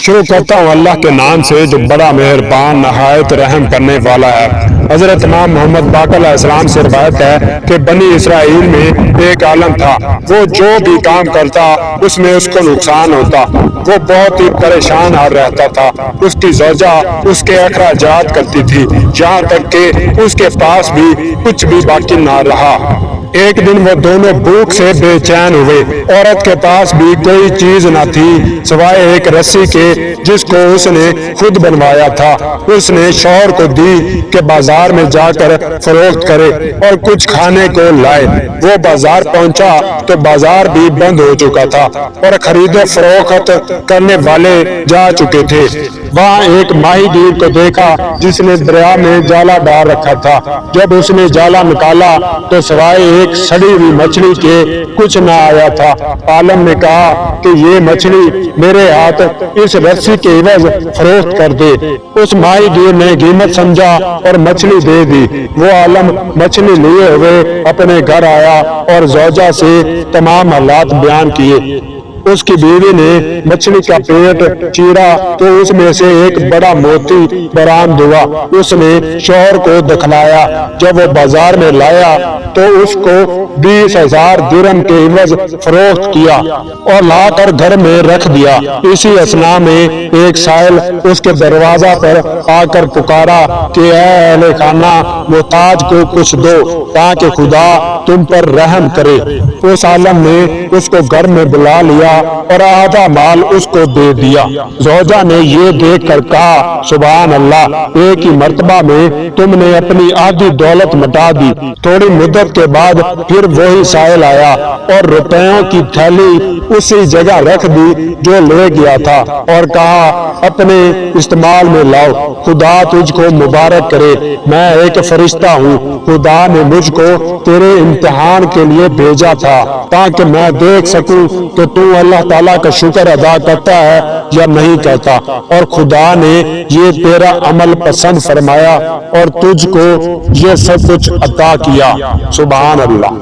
شروع کرتا ہوں اللہ کے نام سے جو بڑا مہربان نہایت رحم کرنے والا ہے۔ حضرت امام محمد باقر علیہ السلام سے روایت ہے کہ بنی اسرائیل میں ایک عالم تھا، وہ جو بھی کام کرتا اس میں اس کو نقصان ہوتا، وہ بہت ہی پریشان حال رہتا تھا۔ اس کی زوجہ اس کے اخراجات کرتی تھی، یہاں تک کہ اس کے پاس بھی کچھ بھی باقی نہ رہا۔ ایک دن وہ دونوں بھوک سے بے چین ہوئے۔ عورت کے پاس بھی کوئی چیز نہ تھی سوائے ایک رسی کے جس کو اس نے خود بنوایا تھا۔ اس نے شوہر کو دی کہ بازار میں جا کر فروخت کرے اور کچھ کھانے کو لائے۔ وہ بازار پہنچا تو بازار بھی بند ہو چکا تھا اور خرید و فروخت کرنے والے جا چکے تھے۔ وہاں ایک ماہی گیر کو دیکھا جس نے دریا میں جالا ڈال رکھا تھا۔ جب اس نے جالا نکالا تو سوائے ایک سڑی ہوئی مچھلی کے کچھ نہ آیا تھا۔ عالم نے کہا کہ یہ مچھلی میرے ہاتھ اس رسی کے عوض فروخت کر دے۔ اس ماہی گیر نے قیمت سمجھا اور مچھلی دے دی۔ وہ عالم مچھلی لیے ہوئے اپنے گھر آیا اور زوجہ سے تمام حالات بیان کیے۔ اس کی بیوی نے مچھلی کا پیٹ چیرا تو اس میں سے ایک بڑا موتی برآمد ہوا۔ اس نے شوہر کو دکھلایا۔ جب وہ بازار میں لایا تو اس کو 20,000 درہم کے عوض فروخت کیا اور لا کر گھر میں رکھ دیا۔ اسی اثناء میں ایک سائل اس کے دروازہ پر آ کر پکارا کہ اے اہل خانہ، محتاج کو کچھ دو تاکہ خدا تم پر رحم کرے۔ اس عالم نے اس کو گھر میں بلا لیا اور آدھا مال اس کو دے دیا۔ زوجہ نے یہ دیکھ کر کہا سبحان اللہ، ایک ہی مرتبہ میں تم نے اپنی آدھی دولت مٹا دی۔ تھوڑی مدت کے بعد پھر وہی سائل آیا اور روپیوں کی تھیلی اسی جگہ رکھ دی جو لے گیا تھا اور کہا اپنے استعمال میں لاؤ، خدا تجھ کو مبارک کرے، میں ایک فرشتہ ہوں، خدا نے مجھ کو تیرے امتحان کے لیے بھیجا تھا تاکہ میں دیکھ سکوں کہ تو اللہ تعالیٰ کا شکر ادا کرتا ہے یا نہیں کرتا، اور خدا نے یہ تیرا عمل پسند فرمایا اور تجھ کو یہ سب کچھ عطا کیا۔ سبحان اللہ۔